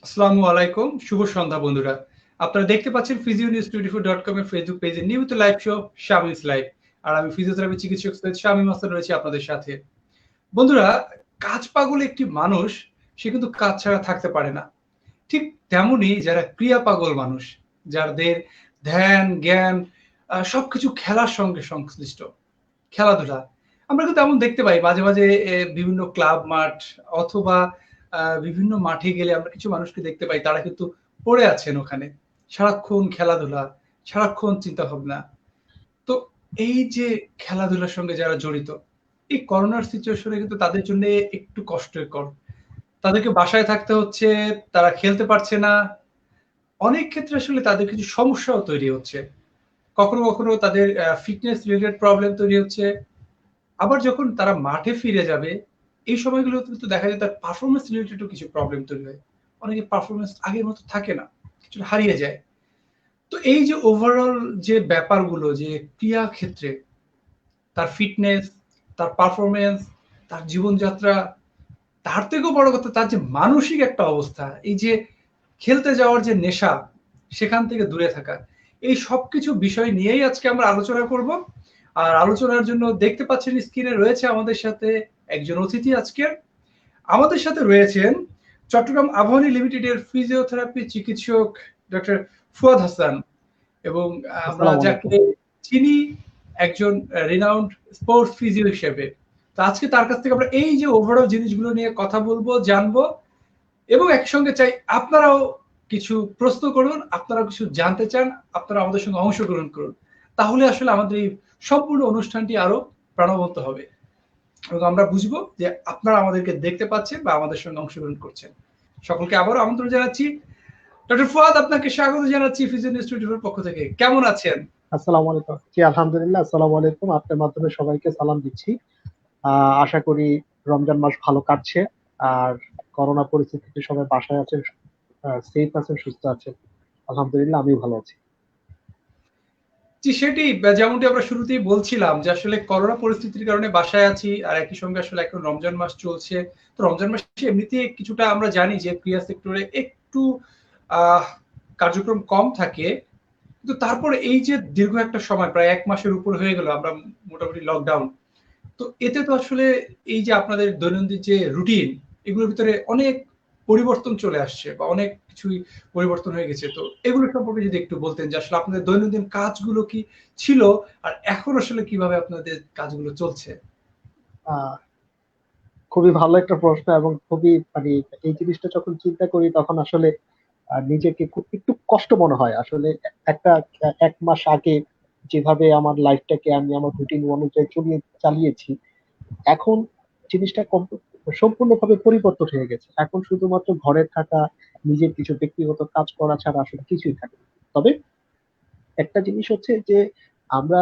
আসসালামু আলাইকুম, শুভ সন্ধ্যা বন্ধুরা। আপনারা দেখতে পাচ্ছেন physionews24.com এর ফেসবুক পেজে নিয়মিত লাইভ শো শামিমস লাইভ। আর আমি ফিজিওথেরাপি চিকিৎসক সৈয়দ শামীম হাসান রয়েছি আপনাদের সাথে। বন্ধুরা, কাজ পাগল একটি মানুষ সে কিন্তু কাজ ছাড়া থাকতে পারে না। ঠিক তেমনি যারা ক্রিয়া পাগল মানুষ, যাদের ধ্যান, জ্ঞান সবকিছু খেলার সঙ্গে সংশ্লিষ্ট, খেলাধুলা। আমরা কিন্তু এমন দেখতে পাই মাঝে, মাঝে বিভিন্ন ক্লাব মাঠ অথবা বিভিন্ন মাঠে গেলে আমরা কিছু মানুষকে দেখতে পাই তারা কিন্তু পড়ে আছেন ওখানে। সারাক্ষণ খেলাধুলা, সারাক্ষণ চিন্তাভাবনা। তো এই যে খেলাধুলার সঙ্গে যারা জড়িত, এই করোনার সিচুয়েশনে কিন্তু তাদের জন্য একটু কষ্টকর। তাদেরকে বাসায় থাকতে হচ্ছে, তারা খেলতে পারছে না। অনেক ক্ষেত্রে আসলে তাদের কিছু সমস্যাও তৈরি হচ্ছে। কখনো, কখনো তাদের ফিটনেস রিলেটেড প্রবলেম তৈরি হচ্ছে। আবার যখন তারা মাঠে ফিরে যাবে, এই সময়গুলোতে কিন্তু দেখা যায় তার পারফরম্যান্স রিলেটেডও কিছু প্রবলেম তৈরি হয়। অনেকের পারফরম্যান্স আগের মতো থাকে না, কিছুটা হারিয়ে যায়। তো এই যে ওভারঅল যে ব্যাপারগুলো যে ক্রিয়া ক্ষেত্রে তার ফিটনেস, তার পারফরম্যান্স, তার জীবনযাত্রা, তার থেকেও বড় কথা তার যে মানসিক একটা অবস্থা, এই যে খেলতে যাওয়ার যে নেশা, সেখান থেকে দূরে থাকা। এই সবকিছু বিষয় নিয়েই আজকে আমরা আলোচনা করব। আর আলোচনার জন্য দেখতে পাচ্ছেন স্ক্রিনে রয়েছে আমাদের সাথে একজন অতিথি আজকের। আমাদের সাথে রয়েছেন চট্টগ্রাম আবাহনী লিমিটেডের ফিজিওথেরাপি চিকিৎসক ডক্টর ফুয়াদ হাসান এবং আমরা আসসালামু আলাইকুম। যাকে চিনি একজন রিনাউন্ড স্পোর্টস ফিজিও হিসেবে। তো আজকে তার কাছ থেকে আমরা এই যে ওভারঅল জিনিসগুলো নিয়ে কথা বলবো, জানবো এবং একসঙ্গে চাই আপনারাও কিছু প্রশ্ন করুন, আপনারাও কিছু জানতে চান, আপনারা আমাদের সঙ্গে অংশগ্রহণ করুন। তাহলে আসলে আমাদের এই সম্পূর্ণ অনুষ্ঠানটি আরো প্রাণবন্ত হবে এবং আমরা বুঝবো যে আপনারা আমাদেরকে দেখতে পাচ্ছেন বা আমাদের সঙ্গে অংশগ্রহণ করছেন। সকলকে আবারও আমন্ত্রণ জানাচ্ছি। ডক্টর ফুয়াদ, আপনাকে স্বাগত জানাচ্ছি ফিজিওনিউজ 24 পক্ষ থেকে। কেমন আছেন? আসসালামু আলাইকুম। জি, আলহামদুলিল্লাহ। আসসালামু আলাইকুম। আপনার মাধ্যমে সবাইকে সালাম দিচ্ছি। আশা করি রমজান মাস ভালো কাটছে। আর করোনা পরিস্থিতিতে সবাই বাসায় আছেন, সেফ আছেন, সুস্থ আছেন। আলহামদুলিল্লাহ, আমিও ভালো আছি। জি, সেটি যেমনটি আমরা শুরুতেই বলছিলাম যে আসলে করোনা পরিস্থিতির কারণে বাসায় আছি আর একই সঙ্গে আসলে এখন রমজান মাস চলছে। তো রমজান মাসে এমনিতেই কিছুটা আমরা জানি যে ক্রিয়া সেক্টরে একটু আহ কার্যক্রম কম থাকে। কিন্তু তারপরে এই যে দীর্ঘ একটা সময় প্রায় ১ মাসের উপর হয়ে গেল আমরা মোটামুটি লকডাউন। তো এতে তো আসলে এই যে আপনাদের দৈনন্দিন যে রুটিন, এগুলোর ভিতরে অনেক পরিবর্তন চলে আসছে বা অনেক কিছুই পরিবর্তন হয়ে গেছে। তো এগুলো সম্পর্কে যদি একটু বলতেন যে আসলে আপনাদের দৈনন্দিন কাজগুলো কি ছিল আর এখন আসলে কিভাবে আপনাদের কাজগুলো চলছে? আহ খুবই ভালো একটা প্রশ্ন, এবং খুবই মানে এই জিনিসটা যখন চিন্তা করি তখন আসলে নিজেকে খুব একটু কষ্ট মনে হয় আসলে। একটা 1 মাস আগে যেভাবে আমার লাইফটাকে আমি আমার রুটিন অনুযায়ী চালিয়েছি, এখন জিনিসটা সম্পূর্ণভাবে পরিবর্তন হয়ে গেছে। এখন শুধুমাত্র ঘরে থাকা, নিজের কিছু ব্যক্তিগত কাজ করা ছাড়া আসলে কিছুই থাকে না। তবে একটা জিনিস হচ্ছে যে আমরা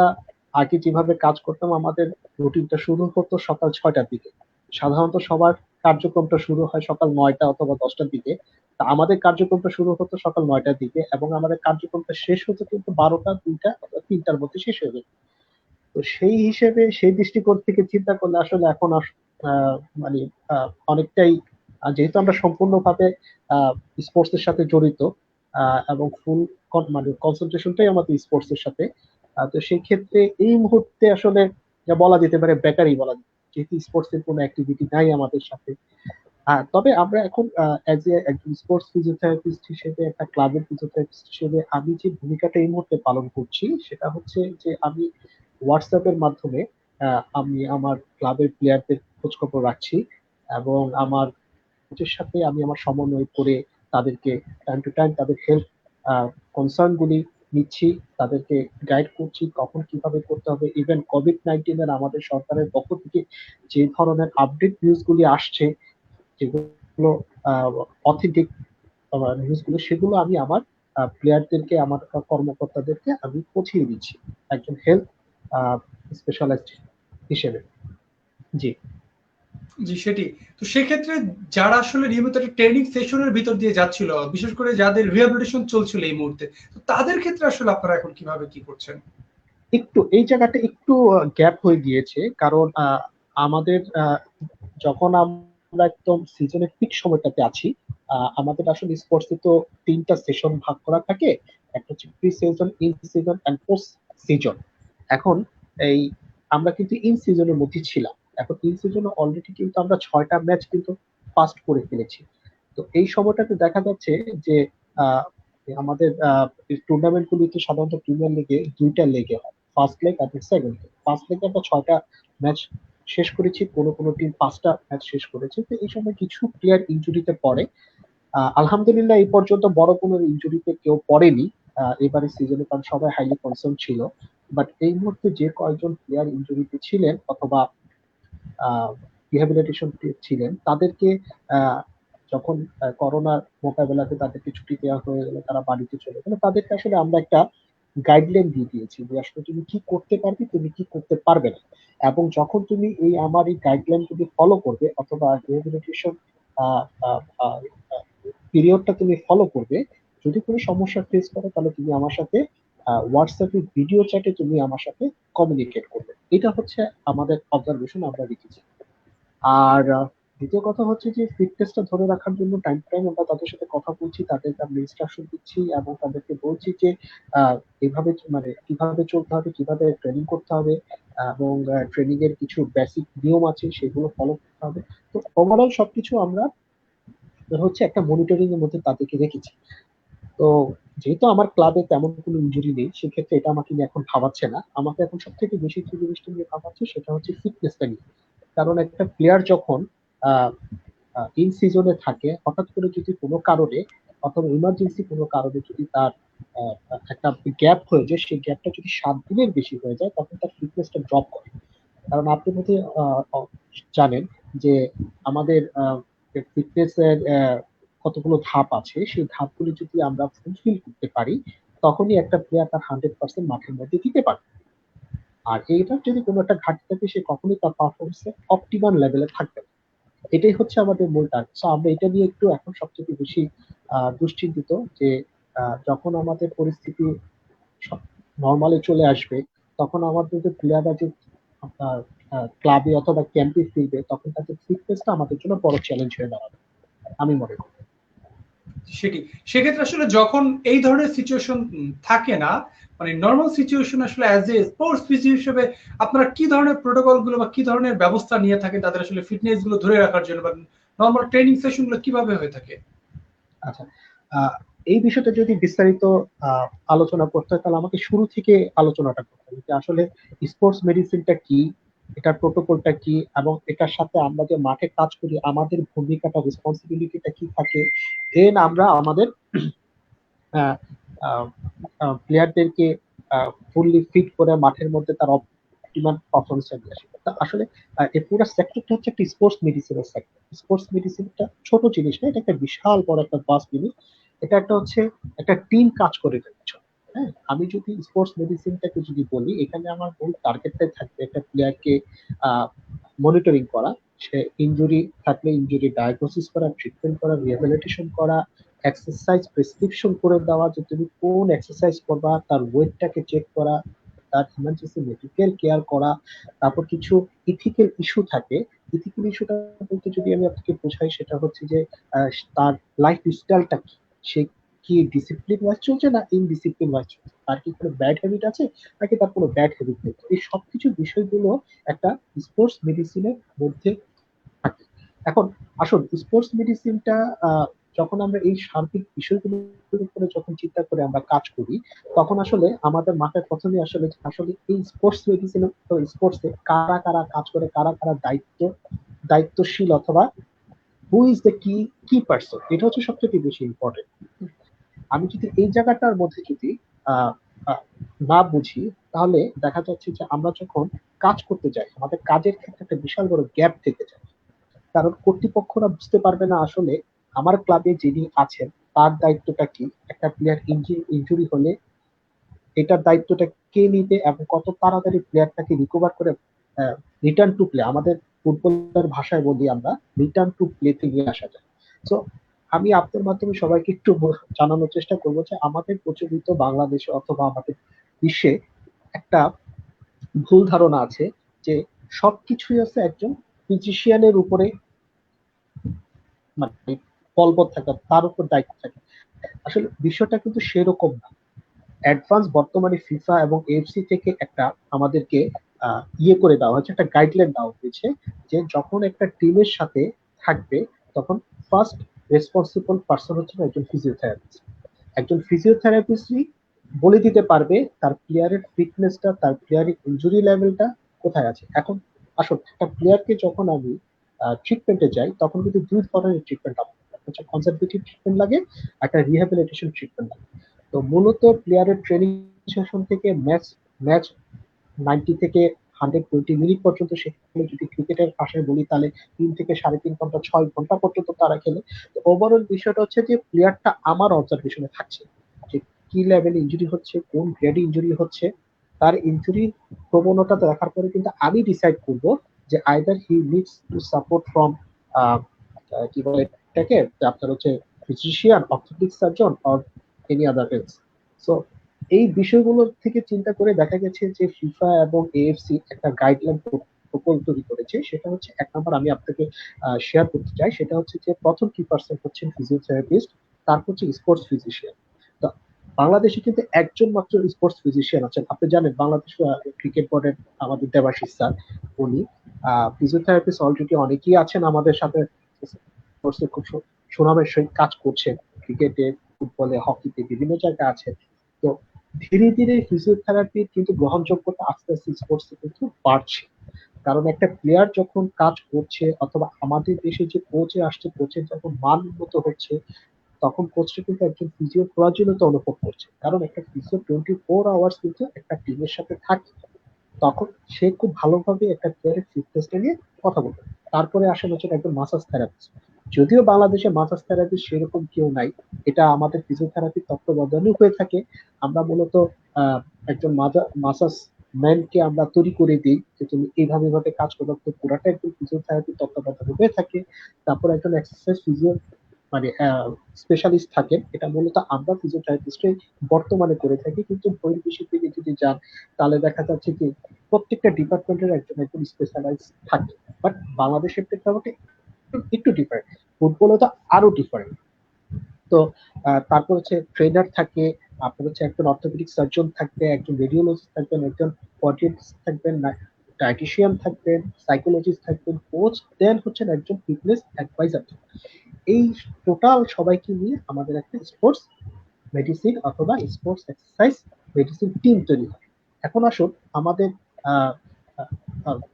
আগে যেভাবে কাজ করতাম, আমাদের রুটিনটা শুরু হতো সকাল 6টার দিকে। সাধারণত সবার কার্যক্রমটা শুরু হয় সকাল 9টা অথবা 10টার দিকে। তা আমাদের কার্যক্রমটা শুরু হতো সকাল 9টার দিকে, এবং আমাদের কার্যক্রমটা শেষ হতো কিন্তু 12টা, 2টা অথবা 3টার মধ্যে শেষ হয়ে যেত। তো সেই হিসেবে, সেই দৃষ্টিকোণ থেকে চিন্তা করলে আসলে এখন আহ, মানে অনেকটাই, যেহেতু আমরা সম্পূর্ণভাবে স্পোর্টস এর সাথে জড়িত, এবং ফুল মানে কনসেন্ট্রেশনটাই আমাদের স্পোর্টস এর সাথে। তো সেই ক্ষেত্রে এই মুহূর্তে আসলে যা বলা যেতে পারে বেকারই বলা যায়, যেহেতু স্পোর্টস এর কোনো অ্যাক্টিভিটি নাই আমাদের সাথে। তবে আমরা এখন অ্যাজ এ একজন স্পোর্টস ফিজিওথেরাপিস্ট হিসেবে, একটা ক্লাবের ফিজিওথেরাপিস্ট হিসেবে আমি যে ভূমিকাটা এই মুহূর্তে পালন করছি সেটা হচ্ছে যে আমি হোয়াটসঅ্যাপের মাধ্যমে আমি আমার ক্লাবের প্লেয়ারদের খোঁজ খবর রাখছি, এবং আমার কোচের সাথে আমি আমার সমন্বয় করে তাদেরকে টাইম টু টাইম তাদের হেলথ কনসার্ন গুলি নিচ্ছি, তাদেরকে গাইড করছি কখন কিভাবে করতে হবে। ইভেন কোভিড-19 এর আমাদের সরকারের পক্ষ থেকে যে ধরনের আপডেট নিউজ গুলি আসছে, যেগুলো অথেন্টিক নিউজ গুলো, সেগুলো আমি আমার প্লেয়ারদেরকে, আমার কর্মকর্তাদেরকে আমি পৌঁছিয়ে দিচ্ছি একজন হেলথ স্পেশালিস্ট হিসেবে। জি। জি, সেটি। তো সেক্ষেত্রে যারা আসলে নিয়মিত একটা ট্রেনিং সেশনের ভিতর দিয়ে যাচ্ছিল, বিশেষ করে যাদের রিহ্যাবিলিটেশন চলছিল এই মুহূর্তে, তো তাদের ক্ষেত্রে আসলে আপনারা এখন কিভাবে কি করছেন? একটু এই জায়গাটা একটু গ্যাপ হয়ে গিয়েছে, কারণ আমাদের যখন আমরা একদম সিজনের পিক সময়টাতে আছি। আমাদের আসলে স্পোর্টসে তো 3টা সেশন ভাগ করা থাকে, একটা হচ্ছে pre season, in season and post season. এখন এই আমরা কিন্তু ইন সিজনের মধ্যে ছিলাম। এখন ইন সিজনে অলরেডি কিন্তু আমরা 6টা ম্যাচ কিন্তু ফাস্ট করে ফেলেছি। তো এই সময়টাতে দেখা যাচ্ছে যে আহ, আমাদের টুর্নামেন্ট গুলিতে সাধারণত প্রিমিয়ার লিগে 2টা লেগে হয়, ফার্স্ট লেগ আর সেকেন্ড লেগ। ফার্স্ট লেগে আমরা 6টা ম্যাচ শেষ করেছি, কোনো কোনো টিম 5টা ম্যাচ শেষ করেছে। তো এই সময় কিছু প্লেয়ার ইনজুরিতে পড়ে। আলহামদুলিল্লাহ এই পর্যন্ত বড় কোনো ইনজুরিতে কেউ পড়েনি এবারে সিজনে, কারণ সবাই হাইলি কনসার্ন ছিল। বাট এই মুহূর্তে যে কয়েকজন প্লেয়ার ইনজুরিতে ছিলেন অথবা রিহ্যাবিলিটেশন ছিলেন, তাদেরকে আহ, যখন করোনার মোকাবেলাতে তাদেরকে ছুটি দেওয়া হয়ে গেল, তারা বাড়িতে চলে গেল, তাদেরকে আসলে আমরা একটা গাইডলাইন দিয়ে দিয়েছি যে আসলে তুমি কি করতে পারবে, তুমি কি করতে পারবে না। এবং যখন তুমি এই আমার এই গাইডলাইন তুমি ফলো করবে অথবা রিহ্যাবিলিটেশন পিরিয়ডটা তুমি ফলো করবে, যদি কোনো সমস্যা ফেস করো তাহলে তুমি আমার সাথে হোয়াটসঅ্যাপে ভিডিও চ্যাটে তুমি আমার সাথে কমিউনিকেট করবে। এটা হচ্ছে আমাদের অবজারভেশন আমরা রেখেছি। আর দ্বিতীয় কথা হচ্ছে যে ফিটনেসটা ধরে রাখার জন্য টাইম টু টাইম আমরা তাদের সাথে কথা বলছি, তাদেরকে আমরা ইনস্ট্রাকশন দিচ্ছি এবং তাদেরকে বলছি যে এভাবে মানে কিভাবে চলতে হবে, কিভাবে ট্রেনিং করতে হবে, এবং ট্রেনিং এর কিছু বেসিক নিয়ম আছে সেগুলো ফলো করতে হবে। তো ওভারঅল সবকিছু আমরা হচ্ছে একটা মনিটরিং এর মধ্যে তাদেরকে রেখেছি। তো যেহেতু আমার ক্লাবে তেমন কোনো ইনজুরি নেই, সেক্ষেত্রে এটা আমাকে নিয়ে এখন ভাবাচ্ছে না। আমাকে এখন সব থেকে বেশি যে জিনিসটা নিয়ে ভাবাচ্ছে সেটা হচ্ছে ফিটনেসটা নিয়ে। কারণ একটা প্লেয়ার যখন ইন সিজনে থাকে, হঠাৎ করে যদি কোনো কারণে অথবা ইমার্জেন্সি কোনো কারণে যদি তার আহ, একটা গ্যাপ হয়ে যায়, সেই গ্যাপটা যদি 7 দিনের বেশি হয়ে যায়, তখন তার ফিটনেসটা ড্রপ করে। কারণ আপনি বোধহয় জানেন যে আমাদের ফিটনেস এর কতগুলো ধাপ আছে, সেই ধাপগুলো যদি আমরা ফুলফিল করতে পারি, তখনই একটা প্লেয়ার তার 100% মাঠের মধ্যে দিতে পারে। আর এইটার যদি কোনো একটা ঘাটতি থাকে, সে কখনোই তার পারফরমেন্সে অপটিমাম লেভেলে থাকবে না। এটাই হচ্ছে আমাদের মূল টার্গেট। সো আমরা এটা নিয়ে একটু এখন সবচেয়ে বেশি দুশ্চিন্তিত যে যখন আমাদের পরিস্থিতি নর্মালে চলে আসবে, তখন আমাদের যে প্লেয়াররা যে আপনার ক্লাবে অথবা ক্যাম্পে ফিরবে, তখন তাদের ফিটনেসটা আমাদের জন্য বড় চ্যালেঞ্জ হয়ে দাঁড়াবে আমি মনে করি। সেটি সেক্ষেত্রে আসলে যখন এই ধরনের সিচুয়েশন থাকে না, মানে নর্মাল সিচুয়েশন, আসলে অ্যাজ এ স্পোর্টস ফিজি হিসেবে আপনারা কি ধরনের প্রোটোকল গুলো বা কি ধরনের ব্যবস্থা নিয়ে থাকেন তাদের আসলে ফিটনেস গুলো ধরে রাখার জন্য, বা নর্মাল ট্রেনিং সেশন গুলো কিভাবে হয়ে থাকে? আচ্ছা, আহ, এই বিষয়টা যদি বিস্তারিত আলোচনা করতে হয়, তাহলে আমাকে শুরু থেকে আলোচনাটা করতে হবে যে আসলে স্পোর্টস মেডিসিনটা কি, এটার প্রোটোকলটা কি, এবং এটার সাথে আমরা যে মাঠে কাজ করি আমাদের ভূমিকাটা, রেসপন্সিবিলিটিটা কি থাকে। দেন আমরা আমাদের প্লেয়ারদেরকে ফুললি ফিট করে মাঠের মধ্যে তার অপটিমাম পারফরমেন্স নিয়ে আসে। তা আসলে এই পুরো সেক্টরটা হচ্ছে একটা স্পোর্টস মেডিসিনের সেক্টর। স্পোর্টস মেডিসিনটা ছোট জিনিস না, এটা একটা বিশাল বড় একটা ভাস্ট জিনিস। এটা একটা হচ্ছে একটা টিম কাজ করে যাচ্ছে। হ্যাঁ, আমি যদি স্পোর্টস মেডিসিনটাকে যদি বলি, এখানে আমার মূল টার্গেটটাই থাকবে একটা প্লেয়ারকে মনিটরিং করা, সে ইনজুরি থাকলে ইনজুরি ডায়াগনোসিস করা, ট্রিটমেন্ট করা, রিহ্যাবিলিটেশন করা, এক্সারসাইজ প্রেসক্রিপশন করে দেওয়া যে তুমি কোন এক্সারসাইজ করবা, তার ওয়েটটাকে চেক করা, তার ইমার্জেন্সি মেডিকেল কেয়ার করা। তারপর কিছু ইথিক্যাল ইস্যু থাকে। ইথিক্যাল ইস্যুটা বলতে যদি আমি আপনাকে বোঝাই, সেটা হচ্ছে যে আহ, তার লাইফ স্টাইলটা কি, সে কি ডিসিপ্লিন ওয়াইজ চলছে না ইনডিসিপ্লিন ওয়াইজ চলছে, তার কি কোনো ব্যাড হ্যাবিট আছে নাকি তার কোনো ব্যাড হ্যাবিট নেই। এই সবকিছু বিষয়গুলো একটা স্পোর্টস মেডিসিনের মধ্যে থাকে। এখন আসুন, স্পোর্টস মেডিসিনটা যখন আমরা এই সার্বিক বিষয়গুলোর উপরে যখন চিন্তা করে আমরা কাজ করি, তখন আসলে আমাদের মাথায় প্রথমে আসলে আসলে এই স্পোর্টস মেডিসিন, স্পোর্টসে কারা কারা কাজ করে, কারা কারা দায়িত্বশীল অথবা হু ইজ দ্য কি কি পার্সন, এটা হচ্ছে সবচেয়ে বেশি ইম্পর্টেন্ট। আমি যদি এই জায়গাটার মধ্যে যদি আহ, আহ, না বুঝি, তাহলে দেখা যাচ্ছে যে আমরা যখন কাজ করতে যাই, আমাদের কাজের ক্ষেত্রে একটা বিশাল বড় গ্যাপ থেকে যায়। কারণ কর্তৃপক্ষরা বুঝতে পারবে না আসলে আমার ক্লাবে যিনি আছেন তার দায়িত্বটা কি, একটা প্লেয়ার ইনজুরি হলে এটার দায়িত্বটা কে নিবে এবং কত তাড়াতাড়ি প্লেয়ারটাকে রিকভার করে রিটার্ন টু প্লে, আমাদের ফুটবলের ভাষায় বলি আমরা, রিটার্ন টু প্লেতে নিয়ে আসা যায়। সো আমি আপনার মাধ্যমে সবাইকে একটু জানানোর চেষ্টা করবো যে আমাদের প্রচলিত বাংলাদেশে অথবা আমাদের বিশ্বে একটা ভুল ধারণা আছে যে সবকিছুই আছে একজন ফিজিশিয়ানের উপরে মানে বলবৎ থাকা, তার উপর দায়িত্ব থাকে। আসলে বিষয়টা কিন্তু সেরকম না। অ্যাডভান্স বর্তমানে ফিফা এবং এএফসি থেকে একটা আমাদেরকে ইয়ে করে দেওয়া হয়েছে, একটা গাইডলাইন দেওয়া হয়েছে যে যখন একটা টিমের সাথে থাকবে তখন ফার্স্ট রেসপন্সিবল পার্সন হচ্ছে একজন ফিজিওথেরাপিস্ট। একজন ফিজিওথেরাপিস্টই বলে দিতে পারবে তার প্লেয়ারের ফিটনেসটা, তার প্লেয়ারের ইনজুরি লেভেলটা কোথায় আছে। এখন আসলে একটা প্লেয়ারকে যখন আমি ট্রিটমেন্টে যাই তখন কিন্তু দুই ধরনের ট্রিটমেন্ট আমার হচ্ছে, কনজারভেটিভ ট্রিটমেন্ট লাগে, একটা রিহ্যাবিলিটেশন ট্রিটমেন্ট লাগে। তো মূলত প্লেয়ারের ট্রেনিং সেশন থেকে ম্যাচ ম্যাচ 90 থেকে 120 মিনিট পর্যন্ত, সেখানে যদি ক্রিকেটের ভাষায় বলি তাহলে 3 থেকে 3.5 ঘন্টা 6 ঘন্টা পর্যন্ত তারা খেলে। তো ওভারঅল বিষয়টা হচ্ছে যে প্লেয়ারটা আমার অবজারভেশনে থাকছে যে কি লেভেলে ইনজুরি হচ্ছে, কোন গ্রেডে ইনজুরি হচ্ছে, তার ইনজুরির প্রবণতা দেখার পরে কিন্তু আমি ডিসাইড করব যে either he needs to support from কি বলে এটাকে, আপনার হচ্ছে physician, orthopaedic surgeon or any other else. So এই বিষয়গুলো থেকে চিন্তা করে দেখা গেছে যে ফিফা এবং এএফসি একটা গাইডলাইন প্রোটোকল তৈরি করেছে। সেটা হচ্ছে এক নম্বর আমি আপনাকে শেয়ার করতে চাই, সেটা হচ্ছে যে প্রথম কি পার্সন হচ্ছেন ফিজিওথেরাপিস্ট, তারপর হচ্ছে স্পোর্টস ফিজিশিয়ান। তো বাংলাদেশে কিন্তু একজন মাত্র স্পোর্টস ফিজিশিয়ান আছেন। আপনি জানেন বাংলাদেশ ক্রিকেট বোর্ডের আমাদের দেবাশিস স্যার, উনি ফিজিওথেরাপিস্ট অলরেডি অনেকেই আছেন আমাদের সাথে, স্পোর্টসে খুব সুনামের সহিত কাজ করছেন, ক্রিকেটে, ফুটবলে, হকিতে বিভিন্ন জায়গায় আছেন। তো ধীরে ধীরে ফিজিওথেরাপি কিন্তু গ্রহণযোগ্যতা আস্তে আস্তে স্পোর্টসে কিন্তু বাড়ছে। কারণ একটা প্লেয়ার যখন কাজ করছে অথবা আমাদের দেশে যে কোচে আসছে, কোচের যখন মান উন্নত হচ্ছে, তখন কোচটা কিন্তু একজন ফিজিও প্রয়োজনীয়তা অনুভব করছে। কারণ একটা ফিজিও 24 আওয়ার্স কিন্তু একটা টিমের সাথে থাকে, তখন সে খুব ভালোভাবে একটা প্লেয়ারের ফিটনেসটা নিয়ে কথা বলবে। তারপরে আসেন হচ্ছে একজন মাসাজ থেরাপিস্ট। যদিও বাংলাদেশে মাসাজ থেরাপিস্ট সেরকম কেউ নাই, এটা আমাদের ফিজিওথেরাপি তত্ত্বাবধানেও হয়ে থাকে। আমরা মূলত আহ একজন মাসাজ ম্যানকে আমরা তৈরি করে দিই যে তুমি এইভাবে এইভাবে কাজ করবে, তো পুরাটা একজন ফিজিওথেরাপি তত্ত্বাবধানে হয়ে থাকে। তারপর একজন এক্সারসাইজ ফিজিও মানে স্পেশালিস্ট থাকেন, এটা মূলত আমরা ফিজিওথেরাপিস্টই বর্তমানে করে থাকি। কিন্তু বহির্বিশ্বের দিকে যদি যান তাহলে দেখা যাচ্ছে কি প্রত্যেকটা ডিপার্টমেন্টের একজন একজন স্পেশালাইজ থাকে। বাট বাংলাদেশের প্রেক্ষাপটে একটু ডিফারেন্ট, ফুটবলে তো আরো ডিফারেন্ট। তো তারপর হচ্ছে ট্রেনার থাকে, আপনার হচ্ছে একজন অর্থোপেডিক সার্জন থাকবে, একজন রেডিওলজিস্ট থাকবেন, একজন পডিয়াট্রিস্ট থাকবেন, ডায়েটিশিয়ান থাকবেন, সাইকোলজিস্ট থাকবেন, কোচ, দেন হচ্ছেন একজন ফিটনেস অ্যাডভাইজার। এই টোটাল সবাইকে নিয়ে আমাদের একটা স্পোর্টস মেডিসিন অথবা স্পোর্টস এক্সারসাইজ মেডিসিন টিম তৈরি হয়। এখন আসুন আমাদের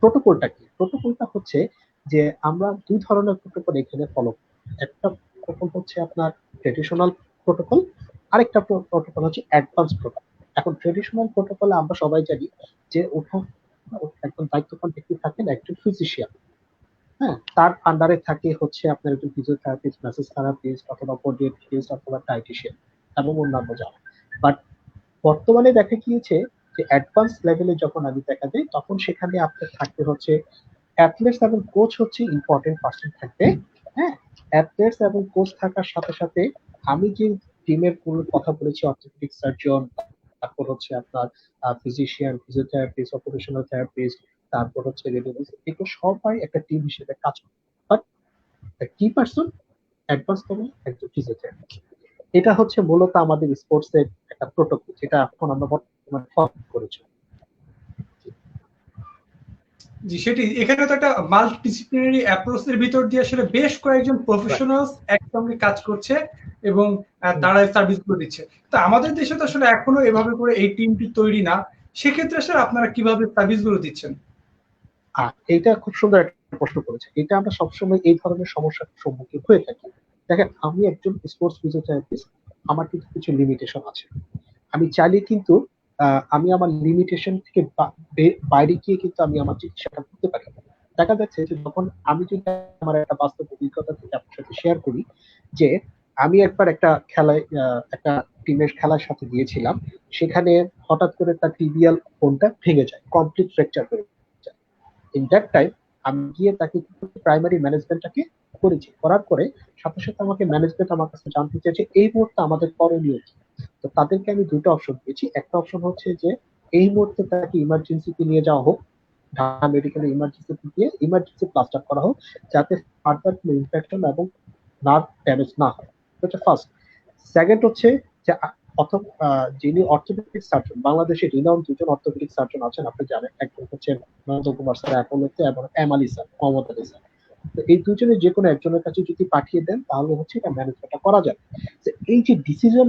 প্রোটোকলটা কি। প্রোটোকলটা হচ্ছে যে আমরা দুই ধরনের প্রোটোকল এখানে ফলো করি। একটা প্রোটোকল হচ্ছে আপনার ট্রেডিশনাল প্রোটোকল, আরেকটা প্রোটোকল হচ্ছে অ্যাডভান্স প্রোটোকল। এখন ট্রেডিশনাল প্রোটোকলে আমরা সবাই জানি যে ওঠা একজন দায়িত্ববান ব্যক্তি থাকেন একজন ফিজিশিয়ান, হ্যাঁ, তার আন্ডারে থাকে হচ্ছে আপনার একজন ফিজিওথেরাপিস্ট, ম্যাসাজ থেরাপিস্ট অথবা পডিয়াট্রিস্ট অথবা ডায়েটিশিয়ান এবং অন্যান্য যারা। বাট বর্তমানে দেখা গিয়েছে যে অ্যাডভান্স লেভেলে যখন আমি দেখা যায় তখন সেখানে আপনার থাকতে হচ্ছে অ্যাথলেটস এবং কোচ হচ্ছে ইম্পর্টেন্ট পার্সন থাকবে। হ্যাঁ, অ্যাথলেটস এবং কোচ থাকার সাথে সাথে আমি যে টিমের কোনো কথা বলেছি, অর্থোপেডিক সার্জন, তারপর হচ্ছে আপনার ফিজিশিয়ান, ফিজিওথেরাপিস্ট, অকুপেশনাল থেরাপিস্ট, তারপর হচ্ছে রেডিওলজিস্ট, এগুলো সবাই একটা টিম হিসেবে কাজ করে। বাট কি পার্সন অ্যাডভান্স লেভেলে একজন ফিজিওথেরাপিস্ট। এটা হচ্ছে মূলত আমাদের স্পোর্টস এর একটা প্রোটোকল যেটা এখন আমরা বর্তমানে ফলো করেছি। জি, সেটি এখানে তো একটা মাল্টিডিসিপ্লিনারি অ্যাপ্রোচ এর ভিতর দিয়ে আসলে বেশ কয়েকজন প্রফেশনালস একসঙ্গে কাজ করছে এবং তারা সার্ভিস গুলো দিচ্ছে। তো আমাদের দেশে তো আসলে এখনো এভাবে করে এই টিমটি তৈরি না। সেক্ষেত্রে আসলে আপনারা কিভাবে সার্ভিস গুলো দিচ্ছেন? এইটা খুব সুন্দর একটা প্রশ্ন করেছে। এটা আমরা সবসময় এই ধরনের সমস্যার সম্মুখীন হয়ে থাকি। দেখেন আমি একজন স্পোর্টস ফিজিওথেরাপিস্ট, আমার কিন্তু কিছু লিমিটেশন আছে। আমি চাইলে কিন্তু আমি আমার লিমিটেশন থেকে বাইরে গিয়ে কিন্তু আমি আমার চিকিৎসাটা করতে পারি। দেখা যাচ্ছে যে যখন আমি যদি আমার একটা বাস্তব অভিজ্ঞতা থেকে আপনার সাথে শেয়ার করি যে আমি একবার একটা খেলায় একটা টিমের খেলার সাথে গিয়েছিলাম, সেখানে হঠাৎ করে তার টিবিয়াল বোনটা ভেঙে যায়, কমপ্লিট ফ্র্যাকচার হয়ে যায়। ইন দ্যাট টাইম আমি গিয়ে তাকে প্রাইমারি ম্যানেজমেন্টটাকে করেছি, করার পরে সাথে সাথে আমাকে ম্যানেজমেন্ট আমার কাছে জানতে চেয়েছে এই মুহূর্তে আমাদের করণীয় কি। তো তাদেরকে আমি দুটো অপশন দিয়েছি। একটা অপশন হচ্ছে যে এই মুহূর্তে তাকে ইমার্জেন্সিতে নিয়ে যাওয়া হোক, ঢাকা মেডিকেল ইমার্জেন্সিতে গিয়ে ইমার্জেন্সি প্লাস্টার করা হোক, যাতে ফার্দার কোনো ইনফেকশন এবং নার্ভ ড্যামেজ না হয়, এটা ফার্স্ট। সেকেন্ড হচ্ছে যে যিনি অর্থোপেডিক সার্জন, বাংলাদেশে রিনাউন্ড দুজন অর্থোপেডিক সার্জন আছেন, আপনি জানেন, একজন হচ্ছেন নন্দ কুমার স্যার অ্যাপোলোতে এবং M Ali sir, Mohammad Ali sir. তো এই দুজনের যে কোনো একজনের কাছে যদি পাঠিয়ে দেন তাহলে হচ্ছে এটা ম্যানেজমেন্টটা করা যাবে। এই যে ডিসিশন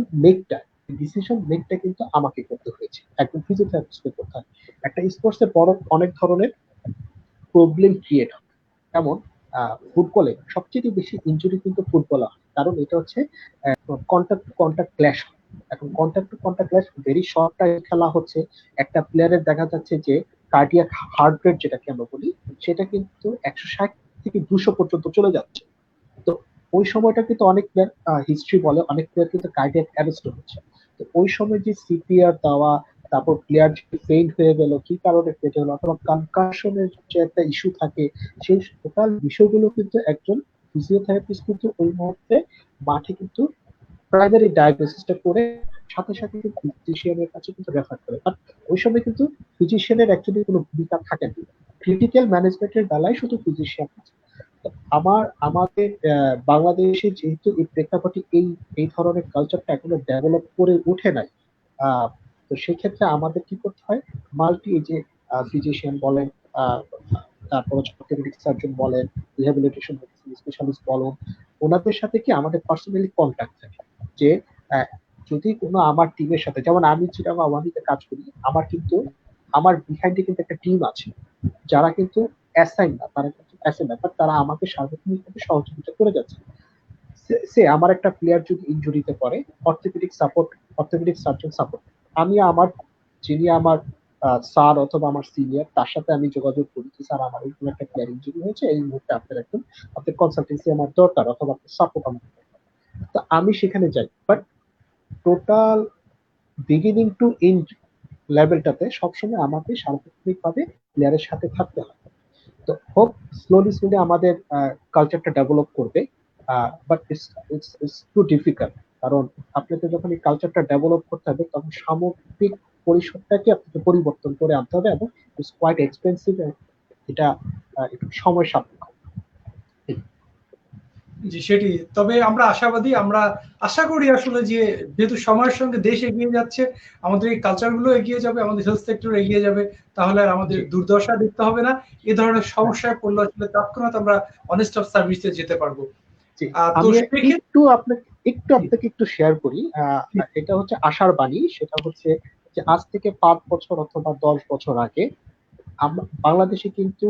মেকটা কিন্তু আমাকে করতে হয়েছে, একজন ফিজিওথেরাপিস্টকে করতে হয়। একটা স্পোর্টসে বড় অনেক ধরনের প্রবলেম ক্রিয়েট হয়। যেমন ফুটবলে সবচেয়ে বেশি ইনজুরি কিন্তু ফুটবলে হয়, কারণ এটা হচ্ছে কন্টাক্ট কন্টাক্ট ক্ল্যাশ। এখন contact to contact clash very short time খেলা হচ্ছে, একটা প্লেয়ারের দেখা যাচ্ছে যে কার্ডিয়াক হার্ট রেট যেটাকে আমরা বলি, সেটা কিন্তু 160 থেকে 200 পর্যন্ত চলে যাচ্ছে। তো ওই সময়টা কিন্তু অনেক প্লেয়ার, হিস্ট্রি বলে অনেক প্লেয়ার কিন্তু কার্ডিয়াক অ্যারেস্ট হচ্ছে। তো ওই সময় যে সিপিআর দেওয়া, তারপর প্লেয়ার ফেইন্ট হয়ে গেল, কি কারণে ফেটে হলো, অথবা কনকাশনের যে একটা ইস্যু থাকে, সেই টোটাল বিষয়গুলো কিন্তু একজন ফিজিওথেরাপিস্ট কিন্তু ওই মুহূর্তে মাঠে কিন্তু প্রাইমারি ডায়াগনোসিসটা করে সাথে সাথে কিন্তু ফিজিশিয়ানের কাছে কিন্তু রেফার করে। বাট ওই সময় কিন্তু ফিজিশিয়ানের অ্যাকচুয়ালি কোনো ভূমিকা থাকে না, ক্রিটিক্যাল ম্যানেজমেন্টের বেলায় শুধু ফিজিশিয়ান। আমাদের বাংলাদেশে যেহেতু এই প্রেক্ষাপটে এই ধরনের কালচারটা এখনো ডেভেলপ করে ওঠে নাই, আহ, তো সেই ক্ষেত্রে আমাদের কি করতে হয়, মাল্টি এই যে ফিজিশিয়ান বলেন, আহ, তারপর অর্থোপেডিক সার্জন বলেন, রিহ্যাবিলিটেশন স্পেশালিস্ট বলেন, ওনাদের সাথে কি আমাদের পার্সোনালি কন্ট্যাক্ট থাকে। যে আহ, যদি কোনো আমার টিমের সাথে, যেমন আমি চিটাগং আওয়ামীতে কাজ করি, আমার বিহাইন্ডে কিন্তু একটা টিম আছে যারা কিন্তু অ্যাসাইন না, তারা কিন্তু অ্যাসাইন না, বাট তারা আমাকে সার্বক্ষণিকভাবে সহযোগিতা করে যাচ্ছে। সে আমার একটা প্লেয়ার যদি ইনজুরিতে পড়ে, অর্থোপেডিক সার্জন সাপোর্ট, আমি আমার যিনি আমার স্যার অথবা আমার সিনিয়র, তার সাথে আমি যোগাযোগ করি যে স্যার আমার এইরকম একটা প্লেয়ার ইনজুরি হয়েছে, এই মুহূর্তে আপনার কনসালটেন্সি আমার দরকার অথবা আপনার সাপোর্ট আমার দরকার। তো আমি সেখানে যাই, but total beginning to end লেভেলটাতে সবসময় আমাকে সার্বক্ষণিকভাবে প্লেয়ারের সাথে থাকতে হয়। তো হোপ স্লোলি আমাদের কালচারটা ডেভেলপ করবে, বাট ইটস টু ডিফিকাল্ট। কারণ আপনাকে যখন এই কালচারটা ডেভেলপ করতে হবে তখন সামগ্রিক পরিসরটাকে আপনাকে পরিবর্তন করে আনতে হবে, এবং ইটস কোয়াইট এক্সপেন্সিভ, এটা একটু সময় সাপেক্ষ। জি সেটি। তবে আমরা আশাবাদী, আমরা আশা করি আসলে যে যেহেতু সময়ের সঙ্গে দেশ এগিয়ে যাচ্ছে, আমাদের এই কালচারগুলো এগিয়ে যাবে, আমাদের হেলথ সেক্টর এগিয়ে যাবে, তাহলে আর আমাদের দুর্দশা দেখতে হবে না। এ ধরনের সমস্যায় পড়লে আসলে তৎক্ষণাৎ আমরা অনেস্ট অফ সার্ভিসে যেতে পারবো। তো আমি সেক্ষেত্রে আপনাকে একটু শেয়ার করি, এটা হচ্ছে আশার বাণী। সেটা হচ্ছে যে আজ থেকে 5 বছর অথবা 10 বছর আগে বাংলাদেশে কিন্তু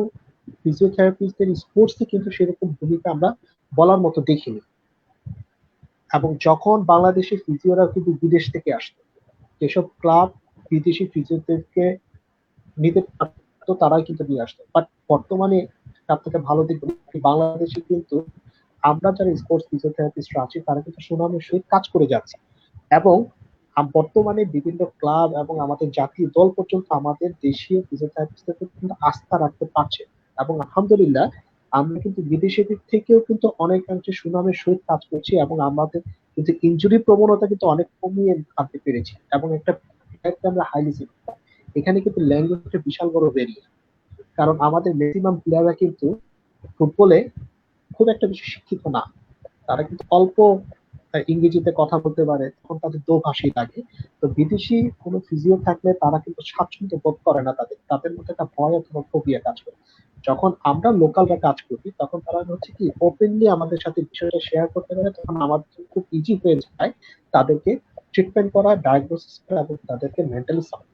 ফিজিওথেরাপিস্টদের স্পোর্টসে কিন্তু সেরকম ভূমিকা আমরা বলার মতো দেখিনি। এবং যখন বাংলাদেশে ফিজিওরা কিন্তু বিদেশ থেকে আসতো, যেসব ক্লাব বিদেশি ফিজিওথেরাপিস্টকে নিতে পারতো তারাই কিন্তু নিয়ে আসতো। বাট বর্তমানে আপনাকে ভালো দিক বাংলাদেশে কিন্তু আমরা যারা স্পোর্টস ফিজিওথেরাপিস্টরা আছি তারা কিন্তু সুনামের সহিত কাজ করে যাচ্ছে, এবং বর্তমানে বিভিন্ন ক্লাব এবং আমাদের জাতীয় দল পর্যন্ত আমাদের দেশীয় ফিজিওথেরাপিস্টদের কিন্তু আস্থা রাখতে পারছে। এবং আলহামদুলিল্লাহ আমরা কিন্তু বিদেশিদের থেকেও কিন্তু অনেকাংশে সুনামের সহিত কাজ করছি, এবং আমাদের কিন্তু ইনজুরি প্রবণতা কিন্তু অনেক কমিয়ে আনতে পেরেছি, এবং একটা আমরা হাইলি সিলেক্ট। এখানে কিন্তু ল্যাঙ্গুয়েজটা বিশাল বড় ভেরিয়েন্ট, কারণ আমাদের ম্যাক্সিমাম প্লেয়াররা কিন্তু ফুটবলে খুব একটা বেশি শিক্ষিত না, তারা কিন্তু অল্প ইংরেজিতে কথা বলতে পারে, তখন তাদের দোভাষী লাগে। তো বিদেশি কোনো ফিজিও থাকলে তারা কিন্তু স্বাচ্ছন্দ্য বোধ করে না, তাদের মধ্যে একটা ভয় অথবা ফোবিয়া কাজ করে। যখন আমরা লোকালরা কাজ করি তখন তারা হচ্ছে কি ওপেনলি আমাদের সাথে বিষয়টা শেয়ার করতে পারে, তখন আমাদের খুব ইজি হয়ে যায় তাদেরকে ট্রিটমেন্ট করা, ডায়াগনোসিস করা এবং তাদেরকে মেন্টালি সাপোর্ট।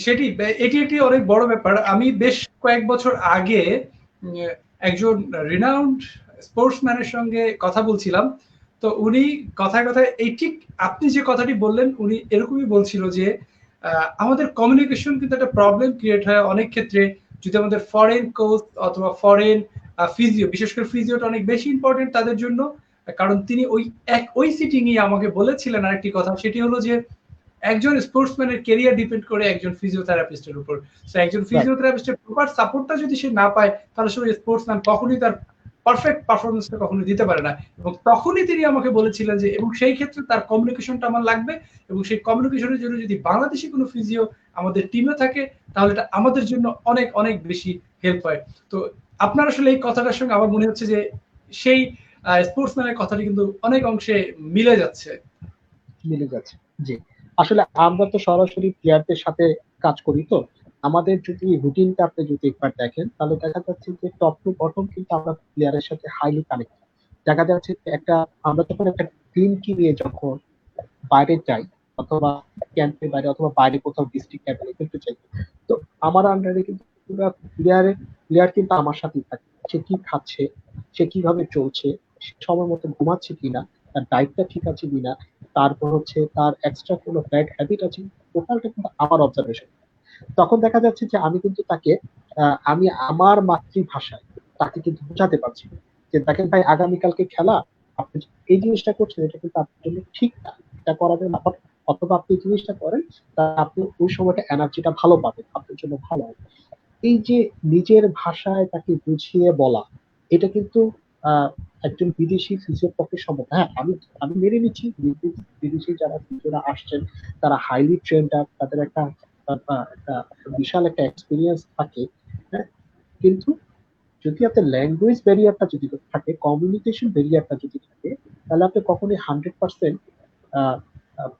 সেটি, এটি একটি অনেক বড় ব্যাপার। আমি বেশ কয়েক বছর আগে একজন রিনাউন্ড স্পোর্টসম্যানের সঙ্গে কথা বলছিলাম। তো উনি কথায় কথায় এই ঠিক আপনি যে কথাটি বললেন, উনি এরকমই বলছিল যে আমাদের কমিউনিকেশন কিন্তু একটা প্রবলেম ক্রিয়েট হয় অনেক ক্ষেত্রে যদি আমাদের ফরেন কোচ অথবা ফরেন ফিজিও, বিশেষ করে ফিজিওটা অনেক বেশি ইম্পর্টেন্ট তাদের জন্য। কারণ তিনি ওই সিটিংয়ে আমাকে বলেছিলেন আরেকটি কথা, সেটি হলো যে একজন স্পোর্টসম্যানের ক্যারিয়ার ডিপেন্ড করে একজন ফিজিওথেরাপিস্টের উপর। সো একজন ফিজিওথেরাপিস্টের প্রপার সাপোর্টটা যদি সে না পায় তাহলে সে স্পোর্টসম্যান কখনোই তার পারফেক্ট পারফরমেন্সটা কখনো দিতে পারে না। এবং তখনই তিনি আমাকে বলেছিলেন যে এবং সেই ক্ষেত্রে তার কমিউনিকেশনটা আমার লাগবে, এবং সেই কমিউনিকেশনের জন্য যদি বাংলাদেশি কোনো ফিজিও আমাদের টিমে থাকে তাহলে এটা আমাদের জন্য অনেক অনেক বেশি হেল্প হয়। তো আপনার আসলে এই কথাটার সঙ্গে আমার মনে হচ্ছে যে সেই স্পোর্টসম্যানের কথাটি কিন্তু অনেক অংশে মিলে যাচ্ছে। মিলে যাচ্ছে। জি। আসলে আমরা তো সরাসরি প্লেয়ারদের সাথে কাজ করি তো। আমাদের যদি রুটিনটা আপনি যদি একবার দেখেন তাহলে দেখা যাচ্ছে যে টপ টু বটম কিন্তু আমরা প্লেয়ারের সাথে হাইলি কানেক্টেড। দেখা যাচ্ছে যে আমরা যখন একটা টিমকে নিয়ে যখন বাইরে যাই অথবা ক্যাম্পের বাইরে অথবা বাইরে কোথাও ডিস্ট্রিক্ট লেভেলে খেলতে চাই, তো আমার আন্ডারে কিন্তু পুরো প্লেয়ার কিন্তু আমার সাথেই থাকে। সে কি খাচ্ছে, সে কিভাবে চলছে, সে সময় মতো ঘুমাচ্ছে কিনা, তার ডায়েটটা ঠিক আছে কিনা, তারপর হচ্ছে তার এক্সট্রা কোনো ব্যাড হ্যাবিট আছে, টোটালটা কিন্তু আমার অবজারভেশন। তখন দেখা যাচ্ছে যে আমি কিন্তু তাকে আমি আমার মাতৃভাষায় তাকে কিন্তু বোঝাতে পারছি যে দেখেন ভাই আগামীকালকে খেলা, আপনি এই জিনিসটা করছেন এটা কিন্তু আপনার জন্য ঠিক না, এটা করাবেন না, অথবা আপনি এই জিনিসটা করেন তা আপনি ওই সময়টা এনার্জিটা ভালো পাবেন, আপনার জন্য ভালো হবে। এই যে নিজের ভাষায় তাকে বুঝিয়ে বলা, এটা কিন্তু আহ, একজন বিদেশি ফিজিওর পক্ষে সম্ভব। হ্যাঁ, আমি আমি মেনে নিচ্ছি বিদেশি যারা ফিজিওরা আসছেন তারা হাইলি ট্রেন্ড, তাদের একটা বিশাল একটা এক্সপিরিয়েন্স থাকে। হ্যাঁ, কিন্তু যদি আপনার ল্যাঙ্গুয়েজ ব্যারিয়ারটা যদি থাকে, কমিউনিকেশন ব্যারিয়ারটা যদি থাকে, তাহলে আপনি কখনোই 100%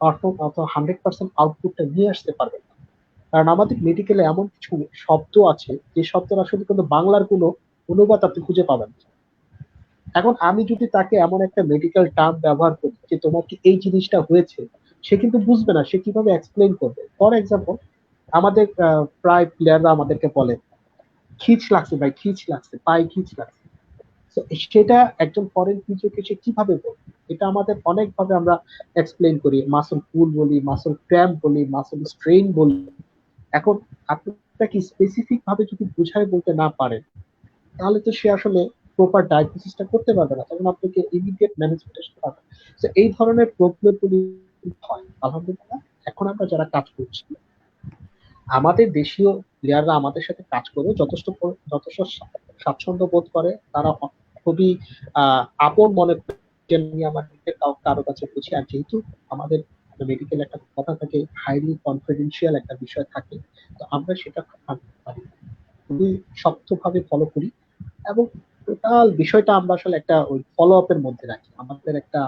পারফর্ম অথবা 100% আউটপুটটা নিয়ে আসতে পারবেন না। কারণ আমাদের মেডিকেলে এমন কিছু শব্দ আছে যে শব্দের আসলে কিন্তু বাংলার কোনো অনুবাদ আপনি খুঁজে পাবেন না। এখন আমি যদি তাকে এমন একটা মেডিকেল টার্ম ব্যবহার করি যে তোমার কি এই জিনিসটা হয়েছে, সে কিন্তু বুঝবে না, সে কিভাবে এক্সপ্লেইন করবে। ফর এক্সাম্পল, আমাদের প্রায় প্লেয়াররা আমাদেরকে বলে খিচ লাগছে ভাই, খিচ লাগছে, পায়ে খিচ লাগছে। তো সেটা একজন ফরেন ফিজিওকে সে কিভাবে বলবে? এটা আমাদের অনেকভাবে আমরা এক্সপ্লেইন করি, মাসল পুল বলি, মাসল ক্র্যাম্প বলি, মাসল স্ট্রেইন বলি। এখন আপনি তাকে স্পেসিফিক ভাবে যদি বুঝায় বলতে না পারেন, তাহলে তো সে আসলে প্রপার ডায়াগনোসিসটা করতে পারবে না, তখন আপনাকে ইমিডিয়েট ম্যানেজমেন্ট পারবে। তো এই ধরনের প্রবলেম গুলি হয়। আলহামদুলিল্লাহ এখন আমরা যারা কাজ করছি, আমাদের দেশীয় প্লেয়াররা আমাদের সাথে কাজ করে যথেষ্ট স্বাচ্ছন্দ্য বোধ করে, তারা খুবই আপন মনে করে যে আমি আমার কারো কাছে বুঝি। আর যেহেতু আমাদের মেডিকেল একটা কথা থাকে, হাইলি কনফিডেন্সিয়াল একটা বিষয় থাকে, তো আমরা সেটা খুবই শক্তভাবে ফলো করি এবং টোটাল বিষয়টা আমরা আসলে একটা ওই ফলো আপ এর মধ্যে রাখি। আমাদের একটা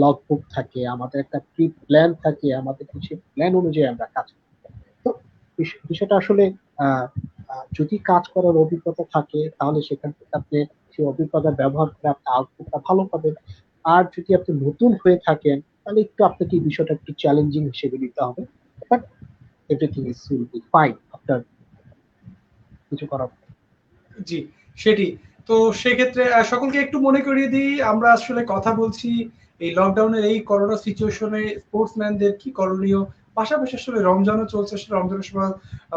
লগ বুক থাকে, আমাদের একটা প্রি প্ল্যান থাকে, আমাদের কিছু প্ল্যান অনুযায়ী আমরা কাজ করি। তো বিষয়টা আসলে আহ যদি কাজ করার অভিজ্ঞতা থাকে তাহলে সেখান থেকে আপনি সেই অভিজ্ঞতা ব্যবহার করে আপনি আউটপুটটা ভালো পাবেন। আর যদি আপনি নতুন হয়ে থাকেন তাহলে একটু আপনাকে এই বিষয়টা একটু চ্যালেঞ্জিং হিসেবে নিতে হবে। But everything is will be fine after কিছু করার। জি, সেটি। তো সেক্ষেত্রে সকলকে একটু মনে করিয়ে দিই, আমরা আসলে কথা বলছি এই লকডাউনের এই করোনা সিচুয়েশনে স্পোর্টসম্যানদের কি করণীয়? পাশাপাশি আসলে রমজানও চলছে, আসলে রমজানের সময়